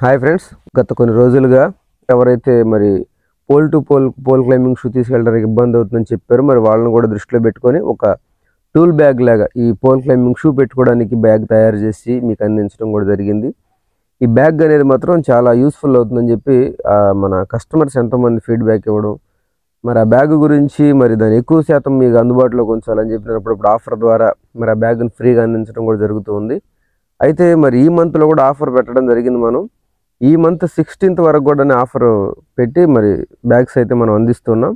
Hi friends, గత కొన్ని రోజులుగా ఎవరైతే మరి పోల్ క్లైంబింగ్ షూ తీసుకెళ్ళడానికి ఇబ్బంది అవుతుందని చెప్పారు. మరి వాళ్ళని కూడా దృష్టిలో పెట్టుకొని ఒక టూల్ బ్యాగ్ లాగా ఈ పోల్ క్లైంబింగ్ షూ పెట్టుకోవడానికి బ్యాగ్ తయారు చేసి మీకు అందించడం కూడా జరిగింది. ఈ బ్యాగ్ అనేది మాత్రం చాలా యూస్ఫుల్ అవుతుందని చెప్పి మన కస్టమర్స్ ఎంతోమంది ఫీడ్బ్యాక్ ఇవ్వడం, మరి ఆ బ్యాగ్ గురించి మరి దాన్ని ఎక్కువ శాతం మీకు అందుబాటులోకి ఉంచాలని చెప్పినప్పుడు ఆఫర్ ద్వారా మరి ఆ బ్యాగ్ని ఫ్రీగా అందించడం కూడా జరుగుతుంది. అయితే మరి ఈ మంత్లో కూడా ఆఫర్ పెట్టడం జరిగింది. మనం ఈ మంత్ 16th వరకు కూడా ఆఫర్ పెట్టి మరి బ్యాగ్స్ అయితే మనం అందిస్తున్నాం.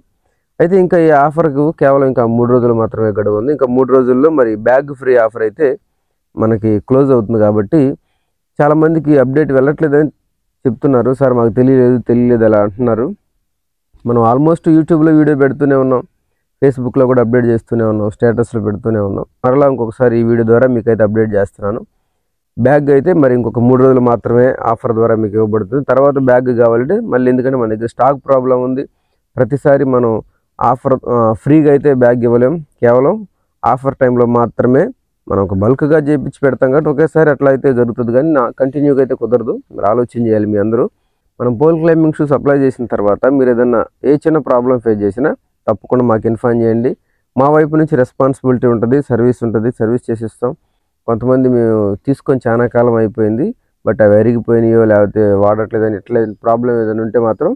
అయితే ఇంకా ఈ ఆఫర్కు కేవలం ఇంకా 3 రోజులు మాత్రమే గడువు ఉంది. ఇంకా 3 రోజుల్లో మరి బ్యాగ్ ఫ్రీ ఆఫర్ అయితే మనకి క్లోజ్ అవుతుంది. కాబట్టి చాలామందికి అప్డేట్ వెళ్ళట్లేదని చెప్తున్నారు. సార్ మాకు తెలియలేదు అలా అంటున్నారు. మనం ఆల్మోస్ట్ యూట్యూబ్లో వీడియో పెడుతూనే ఉన్నాం, ఫేస్బుక్లో కూడా అప్డేట్ చేస్తూనే ఉన్నాం, స్టేటస్లో పెడుతూనే ఉన్నాం. మరలా ఇంకొకసారి ఈ వీడియో ద్వారా మీకైతే అప్డేట్ చేస్తున్నాను. బ్యాగ్ అయితే మరి ఇంకొక 3 రోజులు మాత్రమే ఆఫర్ ద్వారా మీకు ఇవ్వబడుతుంది. తర్వాత బ్యాగ్ కావాలంటే మళ్ళీ, ఎందుకంటే మన దగ్గర స్టాక్ ప్రాబ్లం ఉంది. ప్రతిసారి మనం ఆఫర్ ఫ్రీగా అయితే బ్యాగ్ ఇవ్వలేం. కేవలం ఆఫర్ టైంలో మాత్రమే మనం ఒక బల్క్గా చేయించి పెడతాం. కాబట్టి ఒకేసారి అట్లా అయితే జరుగుతుంది, కానీ కంటిన్యూగా అయితే కుదరదు. మీరు ఆలోచన చేయాలి. మీ అందరూ మనం పోల్ క్లైంబింగ్ షూస్ అప్లై చేసిన తర్వాత మీరు ఏదన్నా ఏ చిన్న ప్రాబ్లం ఫేస్ చేసినా తప్పకుండా మాకు ఇన్ఫార్మ్ చేయండి. మా వైపు నుంచి రెస్పాన్సిబిలిటీ ఉంటుంది, సర్వీస్ ఉంటుంది, సర్వీస్ చేసిస్తాం. కొంతమంది మేము తీసుకొని చాలా కాలం అయిపోయింది, బట్ అవి అరిగిపోయినాయో లేకపోతే వాడట్లేదని ఇట్లా ప్రాబ్లం ఏదైనా ఉంటే మాత్రం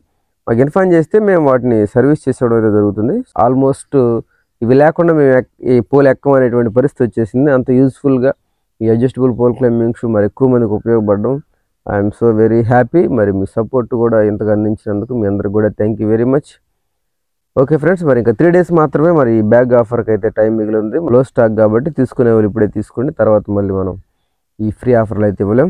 మాకు ఇన్ఫార్మ్ చేస్తే మేము వాటిని సర్వీస్ చేసేయడం అయితే జరుగుతుంది. ఆల్మోస్ట్ ఇవి లేకుండా మేము ఈ పోల్ ఎక్కం అనేటువంటి పరిస్థితి వచ్చేసింది. అంత యూజ్ఫుల్గా ఈ అడ్జస్టబుల్ పోల్ క్లైంబింగ్ షూ మరి ఎక్కువ మందికి ఉపయోగపడడం ఐఎమ్ సో వెరీ హ్యాపీ. మరి మీ సపోర్ట్ కూడా ఇంతగా అందించినందుకు మీ అందరికి కూడా thank you very much. Okay friends, మరి ఇంకా 3 days మాత్రమే మరి ఈ బ్యాగ్ ఆఫర్కి అయితే టైం మిగిలి ఉంది. లో స్టాక్ కాబట్టి తీసుకునే వాళ్ళు ఇప్పుడే తీసుకోండి. తర్వాత మళ్ళీ మనం ఈ ఫ్రీ ఆఫర్లు అయితే ఇవ్వలేం.